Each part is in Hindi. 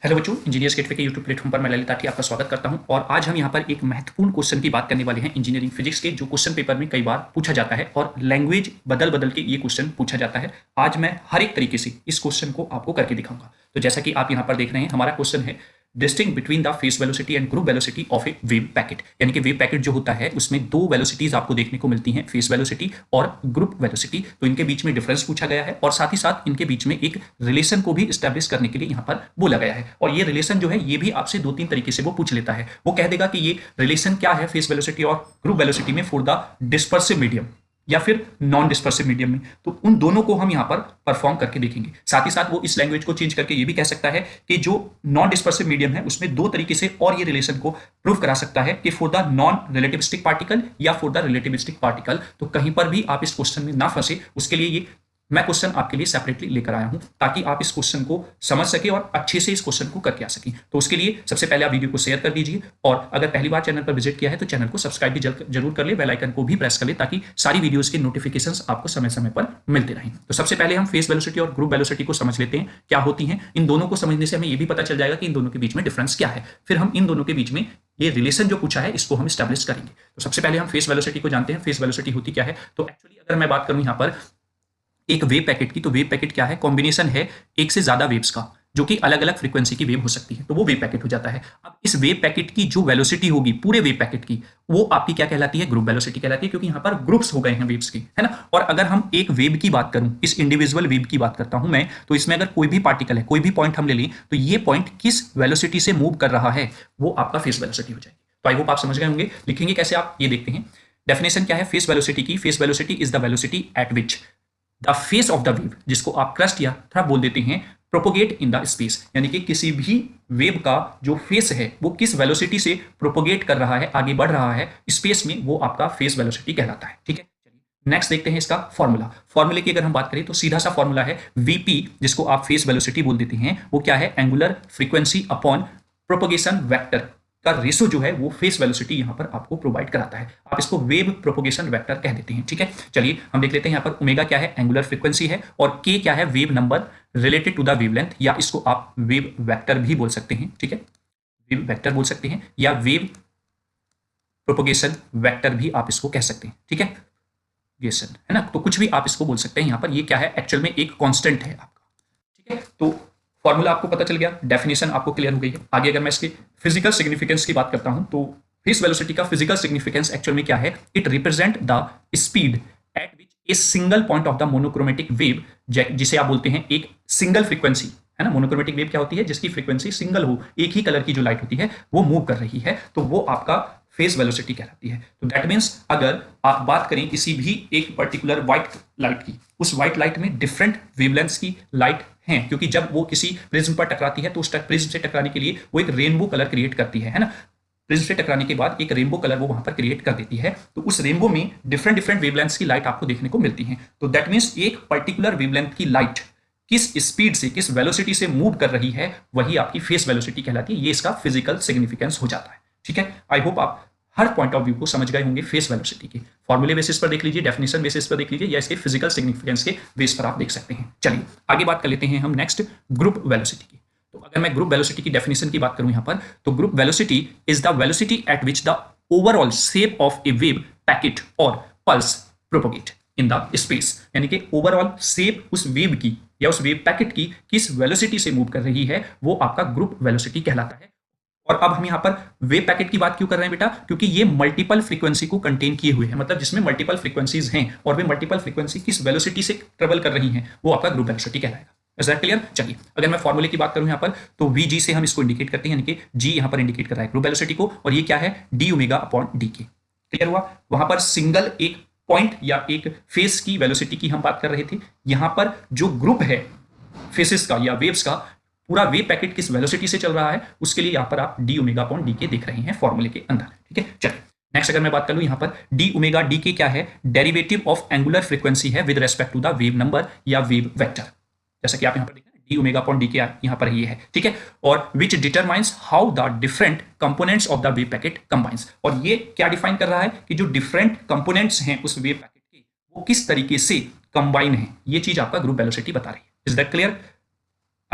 हेलो बच्चों, इंजीनियर्स गेटवे के यूट्यूब प्लेटफॉर्म पर मैं ललित आठी आपका स्वागत करता हूं। और आज हम यहां पर एक महत्वपूर्ण क्वेश्चन की बात करने वाले हैं इंजीनियरिंग फिजिक्स के, जो क्वेश्चन पेपर में कई बार पूछा जाता है और लैंग्वेज बदल बदल के ये क्वेश्चन पूछा जाता है। आज मैं हर एक तरीके से इस क्वेश्चन को आपको करके दिखाऊंगा। तो जैसा कि आप यहाँ पर देख रहे हैं, हमारा क्वेश्चन है distinguish between the phase velocity and group velocity of a wave packet. यानी कि वेव पैकेट जो होता है उसमें दो वेलोसिटीज आपको देखने को मिलती हैं, फेस वेलोसिटी और ग्रुप वेलोसिटी। तो इनके बीच में डिफरेंस पूछा गया है और साथ ही साथ इनके बीच में एक रिलेशन को भी स्टैब्लिश करने के लिए यहाँ पर बोला गया है। और ये रिलेशन जो है ये भी आपसे दो तीन तरीके से वो पूछ लेता है। वो कह देगा कि ये रिलेशन क्या है फेस वेलोसिटी और ग्रुप वेलोसिटी में फॉर द डिस्पर्सिव मीडियम या फिर नॉन डिस्पर्सिव मीडियम में। तो उन दोनों को हम यहाँ पर परफॉर्म करके देखेंगे। साथ ही साथ वो इस लैंग्वेज को चेंज करके ये भी कह सकता है कि जो नॉन डिस्पर्सिव मीडियम है उसमें दो तरीके से और ये रिलेशन को प्रूव करा सकता है कि for the non relativistic particle या फॉर द रिलेटिविस्टिक पार्टिकल। तो कहीं पर भी आप इस क्वेश्चन में ना फंसे, उसके लिए ये मैं क्वेश्चन आपके लिए सेपरेटली लेकर आया हूं ताकि आप इस क्वेश्चन को समझ सके और अच्छे से इस क्वेश्चन को करके आ सकें। तो उसके लिए सबसे पहले आप वीडियो को शेयर कर दीजिए और अगर पहली बार चैनल पर विजिट किया है तो चैनल को सब्सक्राइब भी जरूर कर ले, बेल आइकन को भी प्रेस कर ले ताकि सारी वीडियोस के नोटिफिकेशंस आपको समय समय पर मिलते रहें। तो सबसे पहले हम फेस वेलोसिटी और ग्रुप वेलोसिटी को समझ लेते हैं क्या होती हैं। इन दोनों को समझने से हमें यह भी पता चल जाएगा कि इन दोनों के बीच में डिफरेंस क्या है। फिर हम इन दोनों के बीच में ये रिलेशन जो पूछा है इसको हम स्टैब्लिश करेंगे। तो सबसे पहले हम फेस वेलोसिटी को जानते हैं। फेस वेलोसिटी होती क्या है? तो एक्चुअली अगर मैं बात करूं यहाँ पर एक वेव पैकेट की, तो वेव पैकेट क्या है? कॉम्बिनेशन है एक से ज्यादा वेव्स का जो कि अलग अलग फ्रीक्वेंसी की वेव हो सकती है, तो वो वेव पैकेट हो जाता है। अब इस वेव पैकेट की जो वेलोसिटी होगी पूरे वेव पैकेट की, वो आपकी क्या कहलाती है? ग्रुप वेलोसिटी कहलाती है, क्योंकि यहाँ पर ग्रुप्स हो गए हैं वेव्स के, है ना। और अगर हम एक वेव की बात करूं, इस इंडिविजुअल वेव की बात करता हूं मैं, तो इसमें अगर कोई भी पार्टिकल है, कोई भी पॉइंट हम ले लें, तो ये पॉइंट किस वेलोसिटी से मूव कर रहा है वो आपका फेस वेलोसिटी हो जाएगी। तो आई होप आप समझ गए होंगे। लिखेंगे कैसे आप ये देखते हैं। डेफिनेशन क्या है फेस वेलोसिटी की? Face velocity is the velocity at which the face of the wave, जिसको आप क्रस्ट या थोड़ा बोल देते हैं प्रोपोगेट इन द स्पेस, यानी कि किसी भी वेव का जो फेस है वो किस वेलोसिटी से प्रोपोगेट कर रहा है, आगे बढ़ रहा है स्पेस में, वो आपका फेस वेलोसिटी कहलाता है। ठीक है, नेक्स्ट देखते हैं इसका फॉर्मूला। फॉर्मूले की अगर हम बात करें तो सीधा सा फॉर्मूला है वीपी, जिसको आप फेस वेलोसिटी बोल देते हैं। वो क्या है? Angular frequency upon propagation vector का रेशो जो है वो फेस वेलोसिटी यहां पर आपको प्रोवाइड कराता है। आप इसको वेव प्रोपोगेशन वेक्टर कह देते हैं। ठीक है, चलिए हम देख लेते हैं। यहाँ पर ओमेगा क्या है? एंगुलर फ्रीक्वेंसी है। और के क्या है? Wave number related to the wavelength, या इसको आप वेव वेक्टर भी बोल सकते हैं। ठीक है, वेव वेक्टर बोल सकते हैं या वेव प्रोपोगेशन वेक्टर भी आप इसको कह सकते हैं। ठीक है, गेशन है ना, तो कुछ भी आप इसको बोल सकते हैं। यहाँ पर ये क्या है? एक्चुअल में एक कांस्टेंट है आपका। ठीक है, तो फॉर्मूला आपको पता चल गया, डेफिनेशन आपको क्लियर हो गई है। आगे अगर मैं इसके फिजिकल सिग्निफिकेंस की बात करता हूं तो फेस वेलोसिटी का फिजिकल सिग्निफिकेंस एक्चुअल में क्या है? It represent the speed at which a single point of the monochromatic wave, जिसे आप बोलते हैं एक सिंगल फ्रीक्वेंसी, है ना। मोनोक्रोमेटिक वेव क्या होती है? जिसकी फ्रीक्वेंसी सिंगल हो, एक ही कलर की जो लाइट होती है वो मूव कर रही है, तो वो आपका फेस वेलोसिटी कहलाती है। तो दैट मीन्स अगर आप बात करें किसी भी एक पर्टिकुलर व्हाइट लाइट की, उस व्हाइट लाइट में डिफरेंट वेवलेंथ्स की लाइट हैं, क्योंकि जब वो किसी प्रिज्म पर टकराती है तो उस प्रिज्म से टकराने के लिए वो एक रेनबो कलर क्रिएट करती है ना। प्रिज्म से टकराने के बाद एक रेनबो कलर वो वहां पर क्रिएट कर देती है, तो उस रेनबो में डिफरेंट डिफरेंट वेवलेंथ्स की लाइट आपको देखने को मिलती है। तो दैट मीन्स एक पर्टिकुलर वेवलेंथ की लाइट किस स्पीड से, किस वेलोसिटी से मूव कर रही है, वही आपकी फेस वेलोसिटी कहलाती है। ये इसका फिजिकल सिग्निफिकेंस हो जाता है। ठीक है, आई होप आप हर पॉइंट ऑफ व्यू को समझ गए होंगे फेस वेलोसिटी के। फॉर्मूले बेसिस पर देख लीजिए, डेफिनेशन बेसिस पर देख लीजिए, या इसके फिजिकल सिग्निफिकेंस के बेस पर आप देख सकते हैं। चलिए आगे बात कर लेते हैं हम नेक्स्ट ग्रुप वेलोसिटी की। तो अगर मैं ग्रुप वेलोसिटी की डेफिनेशन की बात करूं यहाँ पर, तो group velocity is the velocity at which the overall shape of a wave packet और pulse propagate in the space, यानी कि ओवरऑल शेप उस वेव की या उस वेव पैकेट की किस वेलोसिटी से मूव कर रही है वो आपका ग्रुप वेलोसिटी कहलाता है। और अब हम यहाँ पर वेव पैकेट की बात क्यों कर रहे हैं बेटा? क्योंकि ये मल्टीपल फ्रीक्वेंसी को कंटेन किए हुए हैं, मतलब जिसमें मल्टीपल फ्रीक्वेंसीज हैं और वे मल्टीपल फ्रीक्वेंसी किस वेलोसिटी से ट्रेवल कर रही हैं वो आपका ग्रुप वेलोसिटी कहलाएगा। Is that clear? चलिए अगर मैं फॉर्मूले की बात करूं यहाँ पर, तो वी से हम इसको इंडिकेट करते हैं, यानी कि जी यहाँ पर इंडिकेट कर रहा है ग्रुप वेलोसिटी को, और ये क्या है? डी ओमेगा अपॉन डी के। क्लियर हुआ? वहां पर सिंगल एक पॉइंट या एक फेस की वेलोसिटी की हम बात कर रहे थे। यहाँ पर जो ग्रुप है फेसेस का या वेव्स का, पूरा वेव पैकेट किस वेलोसिटी से चल रहा है उसके लिए यहाँ पर आप डी ओमेगा अपॉन डी के देख रहे हैं फॉर्मूले के अंदर। ठीक है, चलिए नेक्स्ट अगर मैं बात कर लूं यहाँ पर, डी ओमेगा डी के क्या है? डेरिवेटिव ऑफ एंगुलर फ्रीक्वेंसी है with respect to the wave number या वेव वेक्टर, जैसा कि आप यहाँ पर देख रहे हैं डी ओमेगा अपॉन डी के यहाँ पर ये है। ठीक है, और विच determines how the different components of the wave packet combines, और ये क्या डिफाइन कर रहा है कि जो डिफरेंट कंपोनेंट्स हैं उस वेव पैकेट के वो किस तरीके से कंबाइन है, ये चीज आपका ग्रुप वेलोसिटी बता रही है। Is that clear?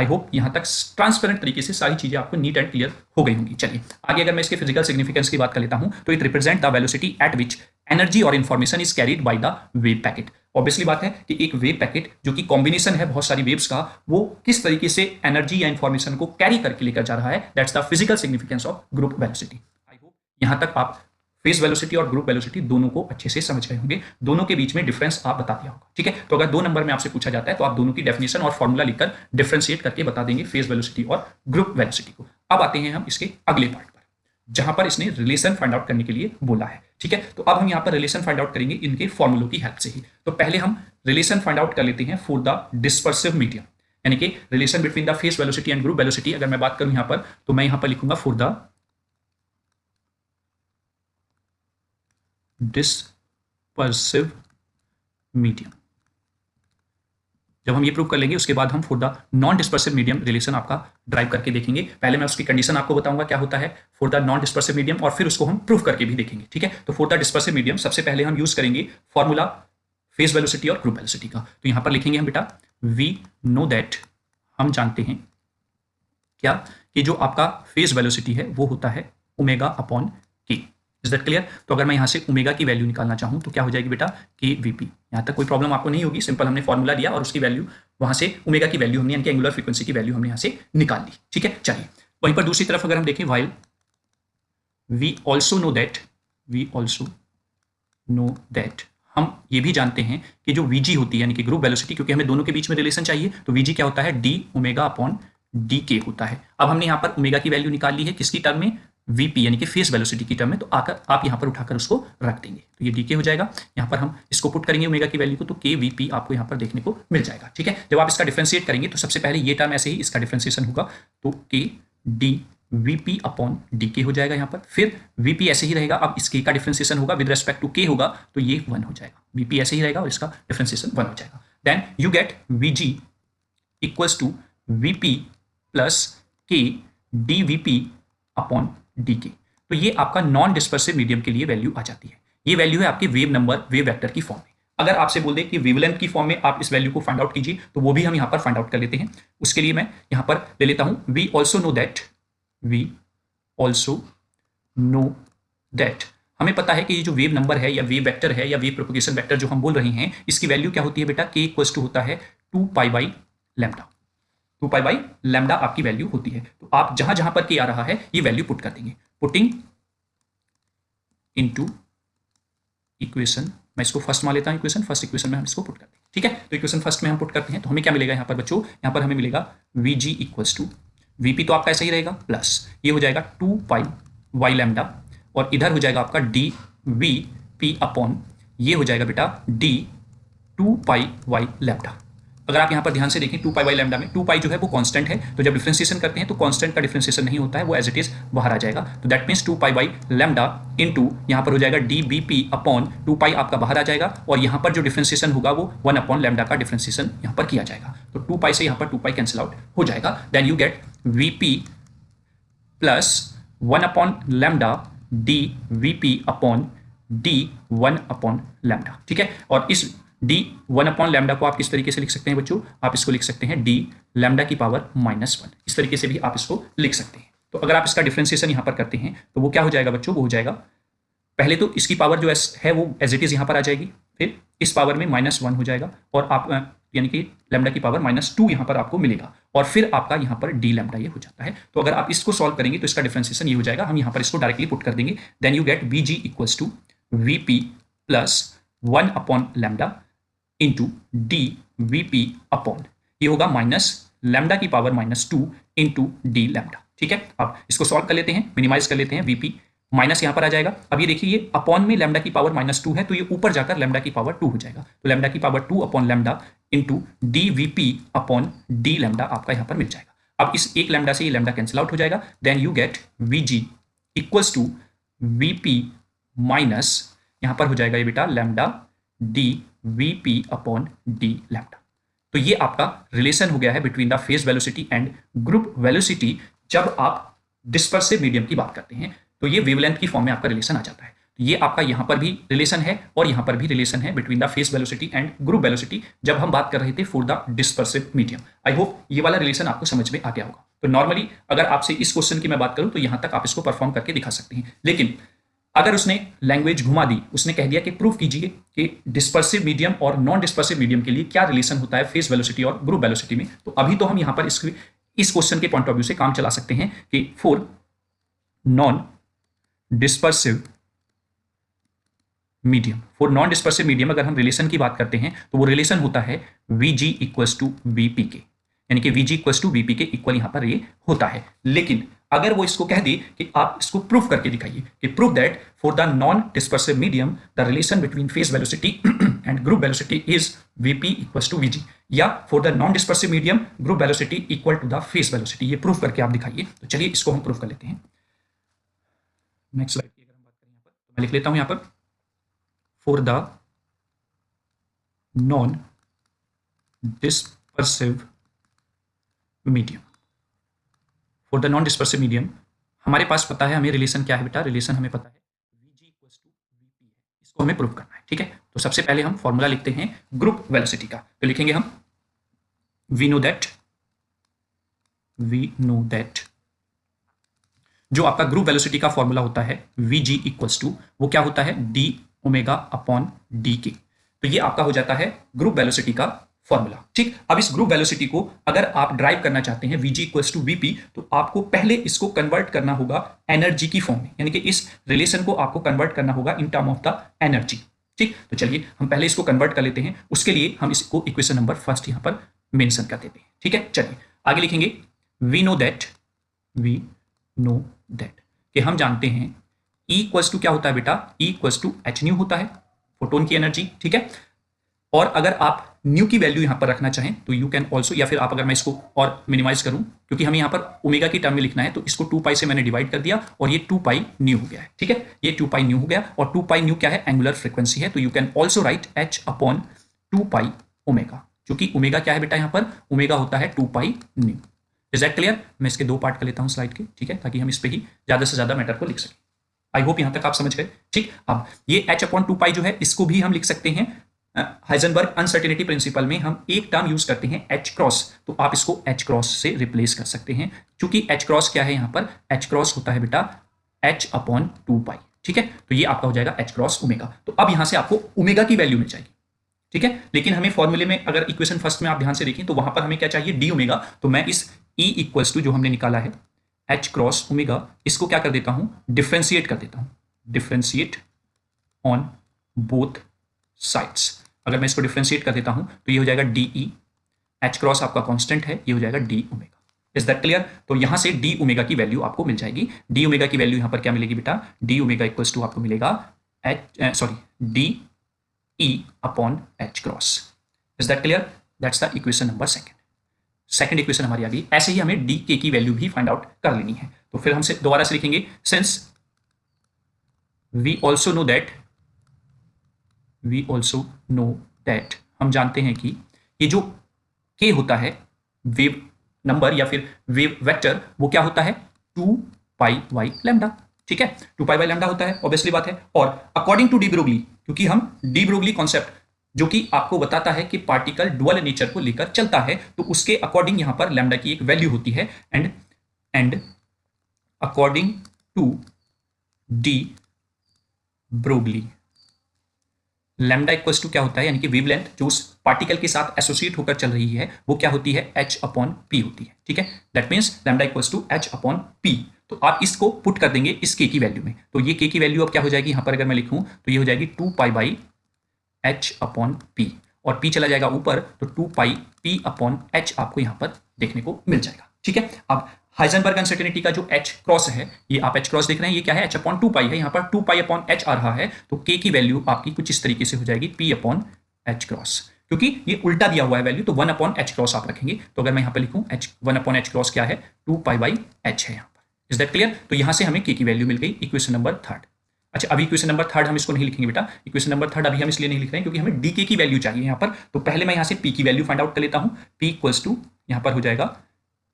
I hope यहाँ तक ट्रांसपेरेंट तरीके से सारी चीजें आपको नीट एंड क्लियर हो गई होंगी। चलिए आगे अगर मैं इसके फिजिकल सिग्निफिकेंस की बात कर लेता हूं तो it represent the velocity at which energy और information is carried by the wave packet. Obviously बात है कि एक वेव पैकेट जो कि कॉम्बिनेशन है बहुत सारी वेव्स का, वो किस तरीके से एनर्जी या इन्फॉर्मेशन को कैरी करके लेकर जा रहा है, that's the physical significance of group velocity. I hope यहां तक आप फेज वेलोसिटी और ग्रुप वेलोसिटी दोनों को अच्छे से समझ गए होंगे, दोनों के बीच में डिफरेंस आप बता दिया होगा। ठीक है, तो अगर 2 नंबर में आपसे पूछा जाता है तो आप दोनों की डेफिनेशन और फॉर्मूला लिखकर डिफरेंशिएट करके बता देंगे फेज वेलोसिटी और ग्रुप वेलोसिटी को। अब आते हैं हम इसके अगले पार्ट पर, जहां पर इसने रिलेशन फाइंड आउट करने के लिए बोला है। ठीक है, तो अब हम यहां पर रिलेशन फाइंड आउट करेंगे इनके फॉर्मूलों की हेल्प से ही। तो पहले हम रिलेशन फाइंड आउट कर लेते हैं फॉर द डिस्पर्सिव मीडियम, यानी कि relation between the phase velocity and group velocity. अगर मैं बात करूं यहां पर तो मैं यहां पर लिखूंगा फॉर द डिस्पर्सिव मीडियम। जब हम ये प्रूव कर लेंगे उसके बाद हम for the non dispersive medium relation आपका ड्राइव करके देखेंगे। पहले मैं उसकी कंडीशन आपको बताऊंगा क्या होता है for the non dispersive medium, और फिर उसको हम प्रूव करके भी देखेंगे। ठीक है, तो फॉर द डिस्पर्सिव मीडियम सबसे पहले हम यूज करेंगे फॉर्मूला फेज वेलोसिटी और ग्रुप वेलोसिटी का। तो यहां पर लिखेंगे हम बेटा वी नो दैट, हम जानते हैं क्या कि जो आपका फेज वेलोसिटी है वो होता है ओमेगा अपॉन के। Is that clear? तो अगर मैं यहां से ओमेगा की वैल्यू निकालना चाहूं तो क्या हो जाएगी बेटा के वीपी। यहां तक कोई प्रॉब्लम आपको नहीं होगी, सिंपल हमने फॉर्मूला दिया और उसकी वैल्यू वहां से ओमेगा की वैल्यू हमने यानी कि एंगुलर फ्रीक्वेंसी की वैल्यू हमने यहां से निकाल ली। ठीक है, चलिए वहीं पर दूसरी तरफ अगर हम देखें while we also know that, हम ये भी जानते हैं कि जो वीजी होती है यानी कि ग्रुप वेलोसिटी, क्योंकि हमें दोनों के बीच में रिलेशन चाहिए, तो वीजी क्या होता है डी ओमेगा अपॉन डी के होता है। अब हमने यहाँ पर ओमेगा की वैल्यू निकाल ली है किसकी टर्म में, वीपी यानी कि फेस वेलोसिटी की टर्म में, तो आकर आप यहाँ पर उठाकर उसको रख देंगे तो ये डीके हो जाएगा। यहाँ पर हम इसको पुट करेंगे ओमेगा की वैल्यू को तो के वीपी आपको यहाँ पर देखने को मिल जाएगा। ठीक है, जब आप इसका डिफरेंशिएट करेंगे तो सबसे पहले ये टर्म ऐसे ही इसका डिफरेंशिएशन होगा तो के डी वीपी अपॉन डी के हो जाएगा यहाँ पर, फिर वीपी ऐसे ही रहेगा। अब इसके का डिफरेंशिएशन होगा विद रेस्पेक्ट टू के होगा तो ये 1 हो जाएगा, वीपी ऐसे ही रहेगा और इसका डिफरेंशिएशन 1 हो जाएगा। Then you get V G equals to V P plus k d V P upon d k. तो ये आपका नॉन डिस्पर्सिव मीडियम के लिए वैल्यू आ जाती है। ये वैल्यू है आपके वेव नंबर वेव वेक्टर की फॉर्म में। अगर आपसे बोल दे कि वेवलेंथ की फॉर्म में आप इस वैल्यू को फाइंड आउट कीजिए तो वो भी हम यहाँ पर फाइंड आउट कर लेते हैं। उसके लिए मैं यहाँ पर ले लेता हूँ वी ऑल्सो नो दैट, हमें पता है कि ये जो वेव नंबर है या वेव वेक्टर है या वेव प्रोपगेशन वेक्टर जो हम बोल रहे हैं इसकी वैल्यू क्या होती है बेटा, के इक्वल्स टू होता है 2 pi by lambda. 2 pi by lambda आपकी वैल्यू होती है। तो आप जहां जहां पर के आ रहा है ये वैल्यू पुट कर देंगे, पुटिंग इनटू इक्वेशन, मैं इसको फर्स्ट मान लेता हूं इक्वेशन, फर्स्ट इक्वेशन में हम इसको पुट करते हैं। ठीक है, तो इक्वेशन फर्स्ट में हम पुट करते हैं तो हमें क्या मिलेगा यहाँ पर बच्चों, यहाँ पर हमें मिलेगा वीजी इक्वल्स टू वीपी तो आपका ऐसा ही रहेगा प्लस ये हो जाएगा 2 पाई वाई लैम्डा और इधर हो जाएगा आपका डी वी पी अपॉन ये हो जाएगा बेटा डी 2 पाई वाई लैम्डा। अगर आप यहाँ पर ध्यान से देखें 2 पाई बाई लैम्डा में 2 पाई जो है वो कांस्टेंट है, तो जब डिफरेंशिएशन करते हैं तो कांस्टेंट का डिफरेंशिएशन नहीं होता है, वो एज इट इज बाहर आ जाएगा। तो that means 2 pi by lambda into यहाँ पर हो जाएगा डी बी पी अपॉन 2 पाई आपका बाहर आ जाएगा और यहाँ पर जो डिफरेंशिएशन होगा वो 1 अपॉन लैम्डा का डिफरेंशिएशन यहाँ पर किया जाएगा। तो 2 पाई से यहाँ पर 2 पाई कैंसिल आउट हो जाएगा। Then you get V P plus 1 upon lambda d V P upon d 1 upon lambda. ठीक है, और इस डी 1 अपॉन लैम्डा को आप किस तरीके से लिख सकते हैं बच्चों, आप इसको लिख सकते हैं डी लैम्डा की पावर -1, इस तरीके से भी आप इसको लिख सकते हैं। तो अगर आप इसका डिफरेंशिएशन यहाँ पर करते हैं तो वो क्या हो जाएगा बच्चों, वो हो जाएगा पहले तो इसकी पावर जो है वो एज इट इज यहाँ पर आ जाएगी, फिर इस पावर में -1 हो जाएगा और आप यानी कि लैम्डा की पावर -2 यहाँ पर आपको मिलेगा और फिर आपका यहाँ पर डी लैम्डा ये हो जाता है। तो अगर आप इसको सॉल्व करेंगे तो इसका डिफरेंशिएशन ये हो जाएगा, हम यहाँ पर इसको डायरेक्टली पुट कर देंगे। Then you get V G equals to V P plus 1 upon lambda into d V P upon ये होगा माइनस लैम्डा की पावर -2 इंटू डी लैम्डा। ठीक है, अब इसको सॉल्व कर लेते हैं, मिनिमाइज कर लेते हैं, वीपी माइनस यहाँ पर आ जाएगा। अब ये देखिए ये अपॉन में लैम्डा की पावर -2 है तो ये ऊपर जाकर लैम्डा की पावर 2 हो जाएगा, तो लैम्डा की power 2 upon lambda into d V P upon d lambda आपका यहाँ पर मिल जाएगा। अब इस एक लैम्डा से ये लैम्डा कैंसिल आउट हो जाएगा। Then you get V G equals to V P minus यहाँ पर हो जाएगा ये बेटा lambda d V P upon d lambda. तो ये आपका रिलेशन हो गया है between the phase velocity and group velocity. जब आप डिस्पर्सिव मीडियम की बात करते हैं तो ये वेवलेंथ की फॉर्म में आपका रिलेशन आ जाता है। तो ये आपका यहाँ पर भी रिलेशन है और यहाँ पर भी रिलेशन है between the phase velocity and group velocity, जब हम बात कर रहे थे for the dispersive medium. I hope ये वाला रिलेशन आपको समझ में आ गया होगा। तो नॉर्मली अगर आपसे इस क्वेश्चन की मैं बात करूं तो यहां तक आप इसको परफॉर्म करके दिखा सकते हैं, लेकिन अगर उसने लैंग्वेज घुमा दी, उसने कह दिया कि प्रूफ कीजिए कि डिस्पर्सिव मीडियम और नॉन डिस्पर्सिव मीडियम के लिए क्या रिलेशन होता है फेस वेलोसिटी और ग्रुप वेलोसिटी में, तो अभी तो हम यहां पर इस क्वेश्चन के पॉइंट ऑफ व्यू से काम चला सकते हैं कि for non dispersive medium, for non dispersive medium अगर हम रिलेशन की बात करते हैं तो वो रिलेशन होता है Vg इक्वल्स टू Vp के, यानी कि Vg इक्वल्स टू Vp के इक्वल यहां पर ये होता है। लेकिन अगर वो इसको कह दे कि आप इसको प्रूफ करके दिखाइए कि proof that for the non dispersive medium the relation between phase velocity and group velocity is Vp equals to Vg, या for the non dispersive medium group velocity equal to the phase velocity, ये प्रूफ करके आप दिखाइए। तो चलिए इसको हम प्रूफ कर लेते हैं। नेक्स्ट स्लाइड की अगर हम बात करें यहाँ पर, तो मैं लिख लेता हूं यहाँ पर for the non-dispersive medium, for the non-dispersive medium हमारे पास पता है, हमें रिलेशन क्या है बेटा, रिलेशन हमें पता है Vg इक्वल्स टू Vp है, इसको हमें प्रूव करना है। ठीक है, तो सबसे पहले हम फॉर्मूला लिखते हैं ग्रुप वेलोसिटी का, तो लिखेंगे हम वी नो दैट जो आपका ग्रुप वेलोसिटी का फॉर्मूला होता है Vg इक्वल्स टू, वो क्या होता है, D omega upon d k. तो ये आपका हो जाता है ग्रुप वेलोसिटी का फॉर्मूला। ठीक, अब इस ग्रुप वेलोसिटी को अगर आप ड्राइव करना चाहते हैं Vg इक्वल्स टू Vp, तो आपको पहले इसको कन्वर्ट करना होगा एनर्जी की फॉर्म में, यानी कि इस रिलेशन को आपको कन्वर्ट करना होगा in term of the energy. ठीक, तो चलिए हम पहले इसको कन्वर्ट कर लेते हैं, उसके लिए हम इसको इक्वेशन नंबर फर्स्ट यहां पर मेंशन कर देते हैं। ठीक है, चलिए आगे लिखेंगे वी नो दैट कि हम जानते हैं E इक्वल्स टू क्या होता है बेटा, E equals to H nu होता है, फोटोन की एनर्जी। ठीक है, और अगर आप न्यू की वैल्यू यहां पर रखना चाहें तो यू कैन ऑल्सो, या फिर आप अगर मैं इसको और मिनिमाइज करूं, क्योंकि हमें यहां पर ओमेगा की टर्म में लिखना है, तो इसको 2 पाई से मैंने डिवाइड कर दिया और ये 2 पाई न्यू हो गया है। ठीक है, ये 2 पाई न्यू हो गया, और 2 पाई न्यू क्या है, एंगुलर फ्रीक्वेंसी है, तो you can also right H upon 2 pi omega, क्योंकि ओमेगा क्या है बेटा, यहां पर ओमेगा होता है 2 pi nu. Is that clear? मैं इसके 2 पार्ट कर लेता हूं स्लाइड के, ठीक है, ताकि हम इस पे ही ज्यादा से ज्यादा मैटर को लिख सकें। आई होप यहां तक आप समझ गए। ठीक, अब ये h अपॉन 2 पाई जो है, इसको भी हम लिख सकते हैं हाइजेनबर्ग अनसर्टेनिटी प्रिंसिपल में हम एक टर्म यूज करते हैं h क्रॉस, तो आप इसको h क्रॉस से रिप्लेस कर सकते हैं, क्योंकि h क्रॉस क्या है, यहां पर h क्रॉस होता है बेटा h अपॉन 2 पाई। ठीक है, तो ये आपका हो जाएगा h क्रॉस ओमेगा। तो अब यहां से आपको ओमेगा की वैल्यू मिल जाएगी। ठीक है, लेकिन हमें फॉर्मूले में अगर इक्वेशन फर्स्ट में आप ध्यान से देखें तो वहां पर हमें क्या चाहिए, डी ओमेगा। तो मैं इस E इक्वल्स टू जो हमने निकाला है h क्रॉस ओमेगा, इसको क्या कर देता हूं, डिफरेंशिएट कर देता हूं, डिफरेंशिएट ऑन बोथ साइड्स। अगर मैं इसको डिफरेंशिएट कर देता हूं तो ये हो जाएगा डी ई, एच क्रॉस आपका कांस्टेंट है, ये हो जाएगा D omega. Is that clear? तो यहां से डी ओमेगा की वैल्यू आपको मिल जाएगी। डी ओमेगा की वैल्यू यहां पर क्या मिलेगी बेटा, डी ओमेगा इक्वल्स टू आपको मिलेगा D E upon H cross. Is that clear? That's the equation number second equation हमारी आ गई। ऐसे ही हमें डी के की वैल्यू भी फाइंड आउट कर लेनी है, तो फिर हमसे दोबारा से लिखेंगे, since we also know that हम जानते हैं कि ये जो k होता है वेव नंबर या फिर वेव वेक्टर, वो क्या होता है, 2 पाई बाई लैम्डा। ठीक है, 2 पाई बाई लैम्डा होता है, ऑब्वियसली बात है। और अकॉर्डिंग टू डी ब्रोगली, क्योंकि हम डी ब्रोगली कॉन्सेप्ट जो कि आपको बताता है कि पार्टिकल डुअल नेचर को लेकर चलता है, तो उसके अकॉर्डिंग यहां पर लैम्डा की एक वैल्यू होती है, and according to de Broglie lambda equals to क्या होता है, यानी कि वेवलेंथ जो उस पार्टिकल के साथ एसोसिएट होकर चल रही है, वो क्या होती है, h अपॉन पी होती है। ठीक है, that means lambda equals to h upon P. तो आप इसको पुट कर देंगे इस k की वैल्यू में, तो ये k की वैल्यू अब क्या हो जाएगी, यहां पर अगर मैं लिखूं तो ये हो जाएगी 2 pi by h upon P, और p चला जाएगा ऊपर, तो 2 पाई p अपॉन h आपको यहां पर देखने को मिल जाएगा। ठीक है, अब हाइजेनबर्ग अनसर्टेनिटी का जो h क्रॉस है, ये आप h क्रॉस देख रहे हैं, ये क्या है, h अपॉन 2 पाई है, यहाँ पर 2 पाई अपॉन h आ रहा है, तो k की वैल्यू आपकी कुछ इस तरीके से हो जाएगी p अपॉन h क्रॉस, क्योंकि ये उल्टा दिया हुआ है वैल्यू, तो 1 अपॉन h क्रॉस आप रखेंगे। तो अगर मैं यहाँ पर लिखूँ 1 अपॉन h क्रॉस क्या है, 2 पाई बाई h है यहाँ पर। Is that clear? तो यहाँ से हमें k की वैल्यू मिल गई, इक्वेशन नंबर थर्ड। अच्छा, अभी इक्वेशन नंबर थर्ड हम इसको नहीं लिखेंगे बेटा, इक्वेशन नंबर थर्ड अभी हम इसलिए नहीं लिख रहे हैं क्योंकि हमें डी के की वैल्यू चाहिए यहाँ पर। तो पहले मैं यहाँ से p की वैल्यू फाइंड आउट कर लेता हूँ, p इक्वल्स टू यहाँ पर हो जाएगा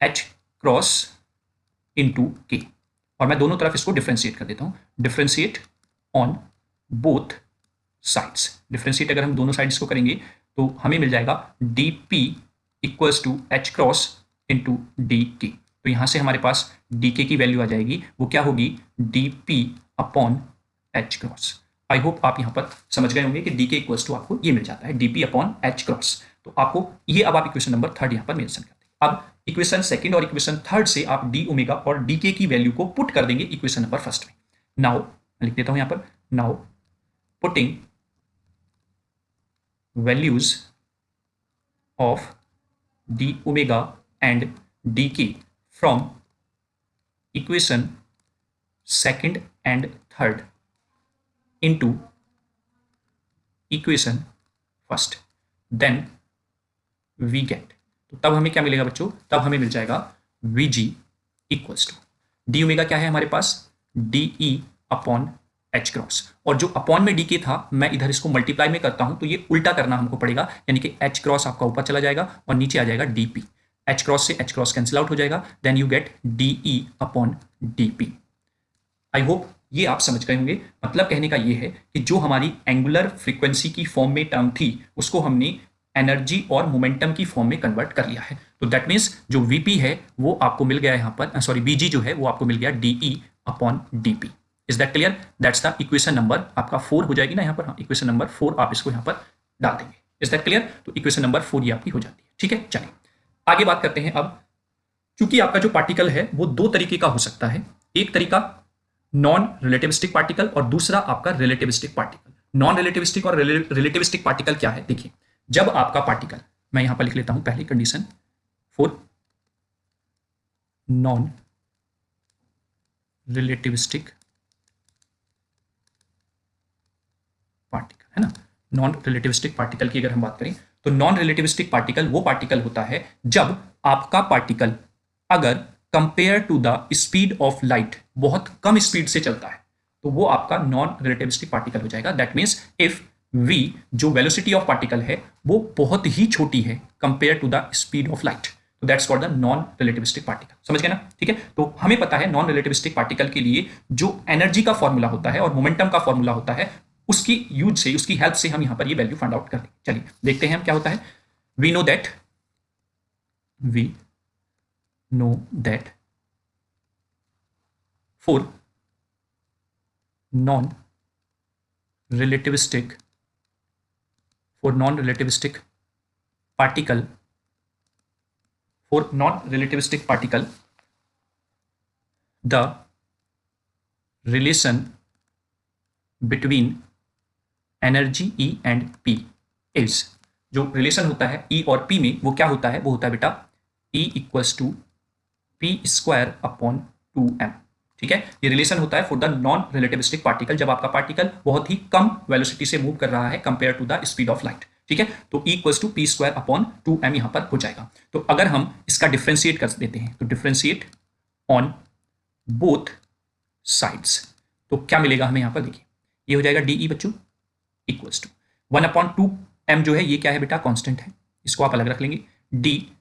h क्रॉस इंटू के, और मैं दोनों तरफ इसको डिफरेंशिएट कर देता हूँ, differentiate on both sides. Differentiate अगर हम दोनों साइड्स को करेंगे तो हमें मिल जाएगा d P equals to H cross into d k. तो यहां से हमारे पास डी के की वैल्यू आ जाएगी, वो क्या होगी, D P upon H cross. आई होप आप यहां पर समझ गए होंगे कि डी के इक्वल्स टू आपको ये मिल जाता है D P upon H cross. तो आपको ये अब आप इक्वेशन नंबर 3 यहां पर मेंशन करते हैं। अब इक्वेशन सेकंड और इक्वेशन थर्ड से आप डी ओमेगा और डी के की वैल्यू को पुट कर देंगे इक्वेशन नंबर फर्स्ट में। नाउ मैं लिख देता हूं यहां पर, now putting values of D omega and D K from equation second and third into equation first, then we get, तो तब हमें क्या मिलेगा बच्चों, तब हमें मिल जाएगा Vg equals to D omega क्या है हमारे पास, D E upon H cross, और जो अपॉन में डी के था मैं इधर इसको मल्टीप्लाई में करता हूं तो ये उल्टा करना हमको पड़ेगा, यानी कि एच क्रॉस आपका ऊपर चला जाएगा और नीचे आ जाएगा डी पी। एच क्रॉस से एच क्रॉस कैंसिल आउट हो जाएगा, then you get d E upon d P. I hope ये आप समझ गए होंगे। मतलब कहने का ये है कि जो हमारी एंगुलर फ्रीक्वेंसी की फॉर्म में टर्म थी उसको हमने एनर्जी और मोमेंटम की फॉर्म में कन्वर्ट कर लिया है। तो दैट मीन्स जो वीपी है वो आपको मिल गया यहाँ पर, सॉरी बीजी जो है वो आपको मिल गया d E upon d P. Is that clear? That's the equation number आपका 4 हो जाएगी ना यहाँ पर, हाँ इक्वेशन नंबर 4 आप इसको यहाँ पर डाल देंगे। Is that clear? तो इक्वेशन नंबर 4 ये आपकी हो जाती है। ठीक है, चलिए आगे बात करते हैं। अब चूंकि आपका जो पार्टिकल है वो दो तरीके का हो सकता है, एक तरीका नॉन रिलेटिविस्टिक पार्टिकल और दूसरा आपका रिलेटिविस्टिक पार्टिकल। नॉन रिलेटिविस्टिक और रिलेटिविस्टिक पार्टिकल क्या है, देखिए जब आपका पार्टिकल, मैं यहां पर लिख लेता हूं पहली condition for non relativistic particle, है ना। नॉन रिलेटिविस्टिक पार्टिकल की अगर हम बात करें तो नॉन रिलेटिविस्टिक पार्टिकल वो पार्टिकल होता है जब आपका पार्टिकल अगर compare to the speed of light बहुत कम स्पीड से चलता है तो वो आपका नॉन रिलेटिविस्टिक पार्टिकल हो जाएगा। दैट मीन्स इफ v जो वेलोसिटी ऑफ पार्टिकल है वो बहुत ही छोटी है compare to the speed of light, तो that's called the non relativistic particle. समझ गए ना? ठीक है, तो हमें पता है नॉन रिलेटिविस्टिक पार्टिकल के लिए जो एनर्जी का फॉर्मूला होता है और मोमेंटम का फॉर्मूला होता है उसकी यूज से, उसकी हेल्प से हम यहां पर ये वैल्यू फाइंड आउट कर देंगे। चलिए देखते हैं हम क्या होता है। We know that for non-relativistic particle, the relation between energy E and P is, जो रिलेशन होता है E और P में वो क्या होता है, वो होता है बेटा E equals to P square upon 2m। ठीक है, ये रिलेशन होता है for the non relativistic particle जब आपका पार्टिकल बहुत ही कम वेलोसिटी से मूव कर रहा है compare to the speed of light. ठीक है, तो E equals to P square upon 2m यहां पर हो जाएगा। तो अगर हम इसका डिफ्रेंशिएट कर देते हैं तो डिफ्रेंशिएट ऑन बोथ साइड्स तो क्या मिलेगा हमें यहां पर, देखिए ये हो जाएगा डी बच्चों इक्वल्स टू 1/2m जो है ये क्या है बेटा, कांस्टेंट है, इसको आप अलग रख लेंगे, डी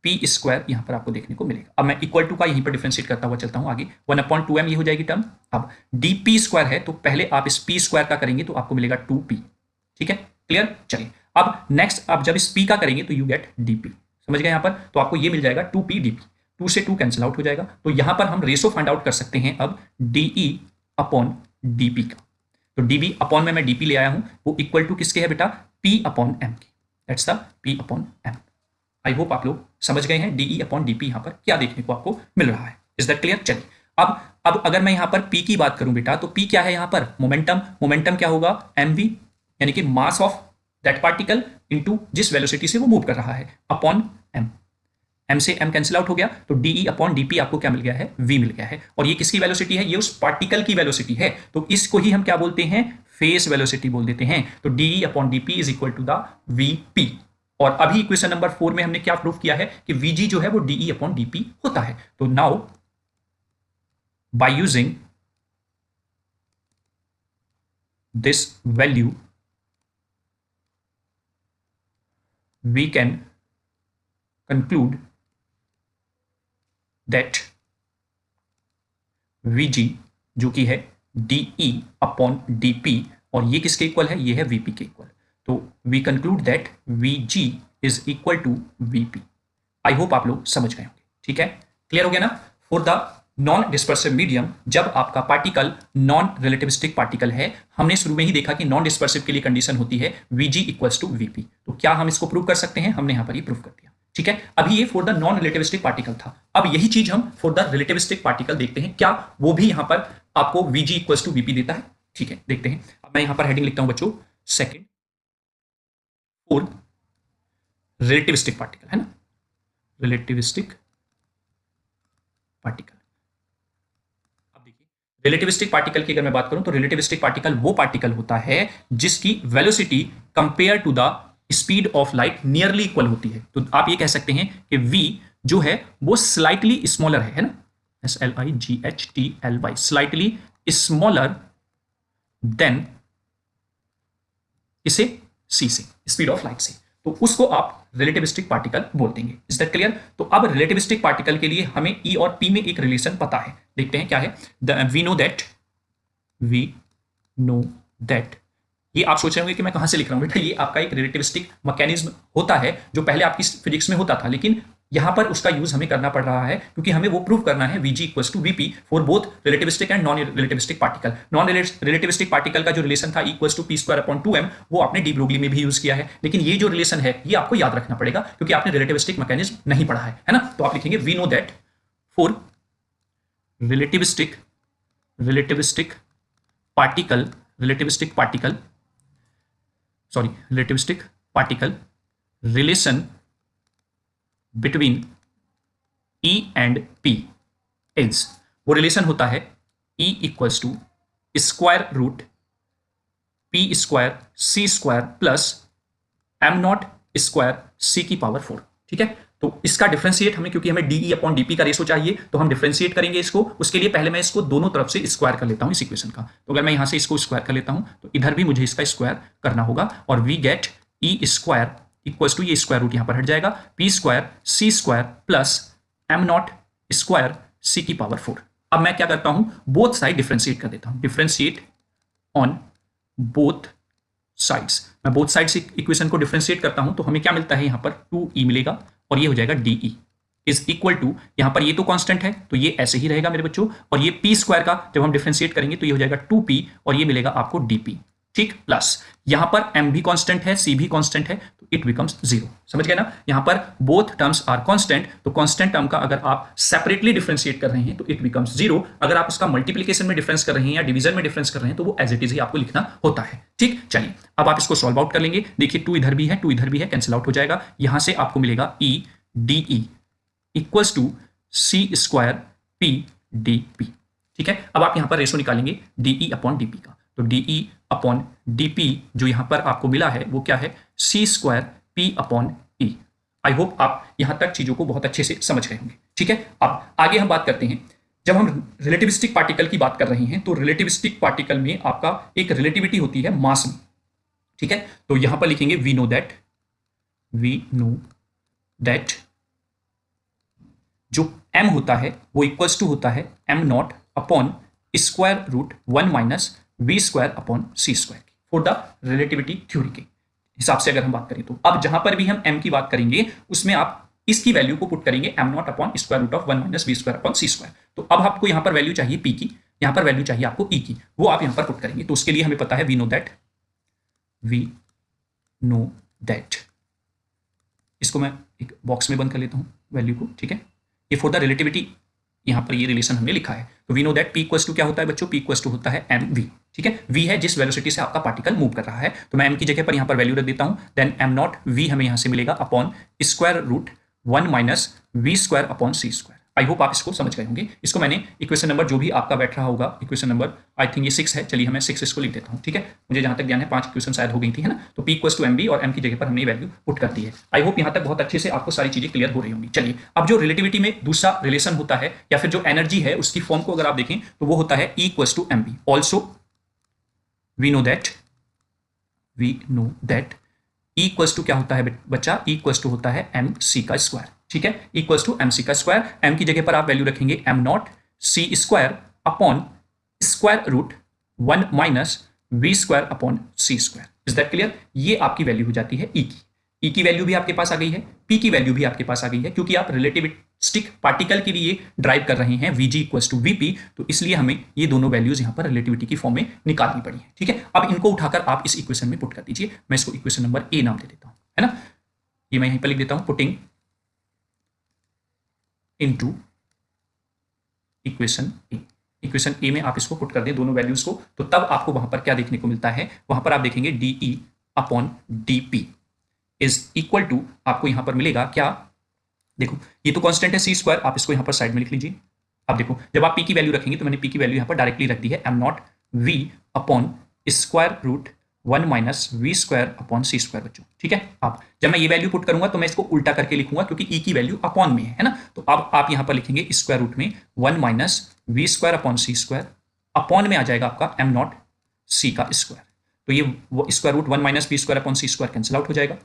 पी स्क्वायर यहां पर आपको देखने को मिलेगा। अब मैं इक्वल टू का यहीं पर डिफरेंशिएट करता हुआ चलता हूं आगे, 1/2m ये हो जाएगी टर्म। अब डी पी स्क्वायर है तो पहले आप इस पी स्क्वायर का करेंगे तो आपको मिलेगा 2p। ठीक है, क्लियर? चलिए अब नेक्स्ट आप जब इस p का करेंगे तो यू गेट dp। समझ गए यहां पर? तो आपको ये मिल जाएगा 2p dp, 2 से 2 कैंसिल आउट हो जाएगा। तो यहां पर हम रेशो फाइंड आउट कर सकते हैं अब de अपॉन dp का। तो dv अपॉन में मैं dp ले आया हूं, वो इक्वल टू किसके है बेटा, p अपॉन m की। That's the p upon m। I hope आप लोग समझ गए हैं डीई अपॉन डीपी यहां पर क्या देखने को आपको मिल रहा है। Is that clear? चलिए अब अगर मैं यहां पर पी की बात करूं बेटा तो पी क्या है यहां पर, मोमेंटम क्या होगा, mv यानी कि mass of that particle into जिस वेलोसिटी से वो मूव कर रहा है अपॉन m से m कैंसिल आउट हो गया तो डीई अपॉन डीपी आपको क्या मिल गया है, v मिल गया है। और ये किसकी वेलोसिटी है, ये उस पार्टिकल की वेलोसिटी है, तो इसको ही हम क्या बोलते हैं, फेस वेलोसिटी बोल देते हैं। तो d E upon d P is equal to the V P. और अभी इक्वेशन नंबर 4 में हमने क्या प्रूफ किया है कि Vg जो है वो dE अपॉन dP होता है। तो now by using this value we can conclude that Vg जो कि है dE अपॉन dP और ये किसके इक्वल है, ये है वीपी के इक्वल। तो we conclude that V G is equal to V P. I hope आप लोग समझ गए होंगे, ठीक है, क्लियर हो गया ना। For the non dispersive medium, जब आपका पार्टिकल नॉन रिलेटिविस्टिक पार्टिकल है, हमने शुरू में ही देखा कि नॉन डिस्पर्सिव के लिए कंडीशन होती है वीजी इक्वल्स टू वीपी। तो क्या हम इसको प्रूव कर सकते हैं, हमने यहां पर ये प्रूव कर दिया, ठीक है। अभी ये for the non relativistic particle था, अब यही चीज हम फॉर द रिलेटिविस्टिक पार्टिकल देखते हैं, क्या वो भी यहां पर आपको वीजी इक्वल्स टू वीपी देता है, ठीक है, देखते हैं। अब मैं यहां पर हेडिंग लिखता हूं बच्चों, सेकंड फॉर रिलेटिविस्टिक पार्टिकल, है ना, रिलेटिविस्टिक पार्टिकल। अब देखिए रिलेटिविस्टिक पार्टिकल की अगर मैं बात करूं तो रिलेटिविस्टिक पार्टिकल वो पार्टिकल होता है जिसकी velocity compare to the speed of light nearly equal होती है। तो आप ये कह सकते हैं कि v जो है वो स्लाइटली स्मॉलर है ना, SLIGHTLY, स्लाइटली स्मॉलर देन इसे c से, स्पीड ऑफ लाइट से, तो उसको आप रिलेटिविस्टिक पार्टिकल बोल देंगे। Is that clear. तो अब रिलेटिविस्टिक पार्टिकल के लिए हमें E और P में एक रिलेशन पता है, देखते हैं क्या है। वी नो दैट, ये आप सोच रहे होंगे कि मैं कहां से लिख रहा हूं बेटा, ये आपका एक रिलेटिविस्टिक मैकेनिज्म होता है जो पहले आपकी फिजिक्स में होता था, लेकिन यहां पर उसका यूज हमें करना पड़ रहा है क्योंकि हमें वो प्रूव करना है Vg equals to Vp for both relativistic and non relativistic particle. Non relativistic particle का जो रिलेशन था इक्वल्स टू p²/2m, वो आपने डी ब्रोगली में भी यूज किया है, लेकिन ये जो रिलेशन है ये आपको याद रखना पड़ेगा क्योंकि आपने रिलेटिविस्टिक मैकेनिज्म नहीं पढ़ा है ना। तो आप लिखेंगे we know that for relativistic particle relation between E and P is, वो रिलेशन होता है E equals to square root P² C² plus m0 square C की पावर 4, ठीक है। तो इसका डिफरेंशिएट हमें, क्योंकि हमें DE अपॉन DP का रेशो चाहिए, तो हम डिफरेंशिएट करेंगे इसको। उसके लिए पहले मैं इसको दोनों तरफ से स्क्वायर कर लेता हूं इस इक्वेशन का। तो अगर मैं यहां से इसको स्क्वायर कर लेता हूं तो इधर भी मुझे इसका स्क्वायर करना होगा और we get E² equals to, ये स्क्वायर रूट यहां पर हट जाएगा, P² C² plus m0 square C की पावर 4। अब मैं क्या करता हूं, बोथ साइड डिफरेंशिएट कर देता हूं, डिफरेंशिएट ऑन बोथ साइड्स। मैं बोथ साइड्स इक्वेशन को डिफरेंशिएट करता हूं तो हमें क्या मिलता है, यहां पर 2e मिलेगा और ये हो जाएगा DE इज इक्वल टू, यहां पर ये तो कांस्टेंट है तो ये ऐसे ही रहेगा मेरे बच्चों, और ये P² का जब हम डिफरेंशिएट करेंगे तो ये हो जाएगा 2p और ये मिलेगा आपको DP, ठीक, प्लस यहां पर m भी कांस्टेंट है, c भी कांस्टेंट है, तो इट बिकम्स 0। समझ गए ना, यहां पर बोथ टर्म्स आर कांस्टेंट, तो कांस्टेंट टर्म का अगर आप सेपरेटली डिफरेंशिएट कर रहे हैं तो इट बिकम्स 0। अगर आप उसका मल्टीप्लिकेशन में डिफरेंस कर रहे हैं या डिवीजन में डिफरेंस कर रहे हैं तो वो एज इट इज ही आपको लिखना होता है, ठीक। चलिए अब आप इसको सॉल्व आउट कर लेंगे। देखिए 2 इधर भी है, 2 इधर भी है, कैंसिल आउट हो जाएगा। यहां से आपको मिलेगा E DE equals to C² P DP, ठीक है। अब आप यहां पर रेशो निकालेंगे DE अपॉन DP का, तो DE अपॉन DP जो यहां पर आपको मिला है वो क्या है, C² P अपॉन E। आई होप आप यहां तक चीजों को बहुत अच्छे से समझ गए होंगे, ठीक है। अब आगे हम बात करते हैं, जब हम रिलेटिविस्टिक पार्टिकल की बात कर रहे हैं तो रिलेटिविस्टिक पार्टिकल में आपका एक रिलेटिविटी होती है मास में, ठीक है। तो यहां पर लिखेंगे वी नो दैट जो m होता है वो इक्वल्स टू होता है m0 upon square root 1 minus v² upon C² for the relativity theory के हिसाब से अगर हम बात करें तो। अब जहां पर भी हम m की बात करेंगे उसमें आप इसकी वैल्यू को पुट करेंगे m0 upon square root of 1 minus v² upon C²। तो अब आपको यहां पर वैल्यू चाहिए p की, यहां पर वैल्यू चाहिए आपको e की, वो आप यहां पर पुट करेंगे। तो उसके लिए हमें पता है वी नो दैट, इसको मैं एक बॉक्स में बंद कर लेता हूं वैल्यू को, ठीक है। ये फॉर द रिलेटिविटी यहां पर ये रिलेशन हमने लिखा है। तो we know that P equals to क्या होता है बच्चों, P इक्वल्स टू होता है mv, ठीक है। v है जिस वेलोसिटी से आपका पार्टिकल मूव कर रहा है, तो मैं m की जगह पर यहां पर वैल्यू रख देता हूं, देन m0 v हमें यहां से मिलेगा upon square root 1 minus v² upon C²। I hope आप इसको समझ गए होंगे। इसको मैंने इक्वेशन नंबर जो भी आपका बैठ रहा होगा, इक्वेशन नंबर आई थिंक ये 6 है, चलिए मैं 6 इसको लिख देता हूं, ठीक है। मुझे जहां तक ध्यान है 5 इक्वेशन शायद हो गई थी, है ना। तो P इक्वल्स टू mv और m की जगह पर हमने वैल्यू पुट कर दी है। आई होप यहां तक बहुत अच्छे से आपको सारी चीजें क्लियर हो रही होंगी। चलिए अब जो रिलेटिविटी में दूसरा रिलेशन होता है या फिर जो एनर्जी है उसकी फॉर्म को अगर आप देखें तो वो होता है E equals to mv। Also we know that E equals to क्या होता है बच्चा, E इक्वल्स टू होता है mc का स्क्वायर, ठीक है, इक्वल्स टू mc का स्क्वायर। m की जगह पर आप वैल्यू रखेंगे m0 C² upon square root 1 minus v square upon c square. Is that clear? ये आपकी वैल्यू हो जाती है ई की। ई की वैल्यू भी आपके पास आ गई है, पी की वैल्यू भी आपके पास आ गई है, क्योंकि आप रिलेटिविस्टिक पार्टिकल के लिए ड्राइव कर रहे हैं वीजी इक्वल्स टू वीपी, तो इसलिए हमें ये दोनों वैल्यूज यहां पर रिलेटिविटी की फॉर्म में निकालनी पड़ी है। ठीक है, अब इनको उठाकर आप इस इक्वेशन में पुट कर दीजिए। मैं इसको इक्वेशन नंबर ए नाम दे देता हूं, है ना। ये मैं यहीं पर लिख देता हूं, पुटिंग इनटू इक्वेशन ए। इक्वेशन ए में आप इसको पुट कर दें दोनों वैल्यूज को, तो तब आपको वहां पर क्या देखने को मिलता है, वहां पर आप देखेंगे d upon d p is equal to, आपको यहां पर मिलेगा क्या, देखो ये तो कांस्टेंट है सी स्क्वायर, आप इसको यहां पर साइड में लिख लीजिए। अब देखो जब आप पी की वैल्यू रखेंगे, तो मैंने पी की वैल्यू यहां पर डायरेक्टली रख दी है, m nought v upon square root 1 minus v square upon c square बच्चों। ठीक है, अब जब मैं ये वैल्यू पुट करूंगा तो मैं इसको उल्टा करके लिखूंगा, क्योंकि ई की वैल्यू अपॉन में है ना। तो अब आप यहां पर लिखेंगे स्क्वायर रूट में 1 minus v square upon c square, upon में आ जाएगा आपका एम नॉट सी का स्क्वायर। तो ये square root 1 minus v square upon c square cancel out हो जाएगा,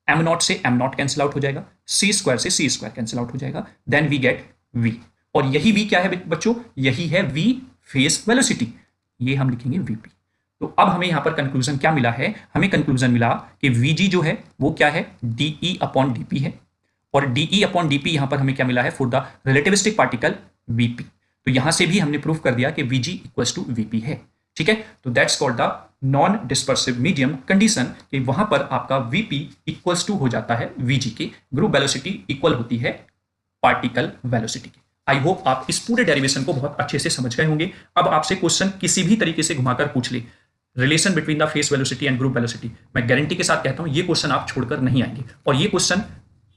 एम नॉट से एम नॉट कैंसिल आउट हो जाएगा, सी स्क्वायर से सी स्क्वायर कैंसिल आउट हो जाएगा, देन वी गेट वी। और यही वी क्या है बच्चों, यही है वी फेस वेलोसिटी, ये हम लिखेंगे वीपी। तो अब हमें यहां पर कंक्लूजन क्या मिला है, हमें कंक्लूजन मिला कि वीजी जो है वो क्या है, डीई अपॉन डीपी है, और डीई अपॉन डीपी यहां पर हमें क्या मिला है for the relativistic particle VP. तो यहां से भी हमने प्रूफ कर दिया कि वीजी इक्वल्स टू वीपी है। ठीक है, तो that's called the non dispersive medium condition, कि वहां पर आपका वीपी इक्वल्स टू हो जाता है वीजी के, ग्रुप वेलोसिटी इक्वल होती है पार्टिकल वेलोसिटी की। आई होप आप इस पूरे डेरिवेशन को बहुत अच्छे से समझ गए होंगे। अब आपसे क्वेश्चन किसी भी तरीके से घुमाकर पूछ ले, relation between the phase velocity and group velocity, मैं गारंटी के साथ कहता हूं ये क्वेश्चन आप छोड़कर नहीं आएंगे, और ये क्वेश्चन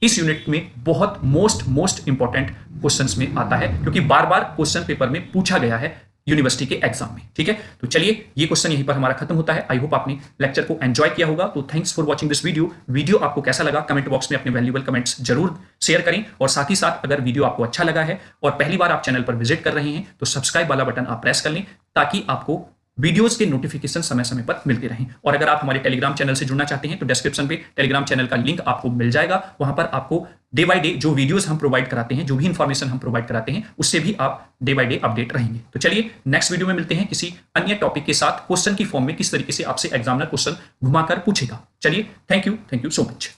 इस यूनिट में बहुत मोस्ट इंपॉर्टेंट क्वेश्चंस में आता है, क्योंकि बार बार क्वेश्चन पेपर में पूछा गया है यूनिवर्सिटी के एग्जाम में। ठीक है, तो चलिए ये क्वेश्चन यहीं पर हमारा खत्म होता है। आई होप आपने लेक्चर को एंजॉय किया होगा। तो thanks for watching this video. Video आपको कैसा लगा कमेंट बॉक्स में अपने वैल्यूएबल कमेंट्स जरूर शेयर करें, और साथ ही साथ अगर वीडियो आपको अच्छा लगा है और पहली बार आप चैनल पर विजिट कर रहे हैं तो सब्सक्राइब वाला बटन आप प्रेस कर लें, ताकि आपको वीडियोस के नोटिफिकेशन समय समय पर मिलते रहें। और अगर आप हमारे टेलीग्राम चैनल से जुड़ना चाहते हैं तो डिस्क्रिप्शन पे टेलीग्राम चैनल का लिंक आपको मिल जाएगा। वहां पर आपको डे बाय डे जो वीडियोस हम प्रोवाइड कराते हैं, जो भी इंफॉर्मेशन हम प्रोवाइड कराते हैं, उससे भी आप डे बाय डे अपडेट रहेंगे। तो चलिए नेक्स्ट वीडियो में मिलते हैं किसी अन्य टॉपिक के साथ, क्वेश्चन की फॉर्म में किस तरीके से आपसे एग्जामिनर क्वेश्चन घुमाकर पूछेगा। चलिए, थैंक यू सो मच।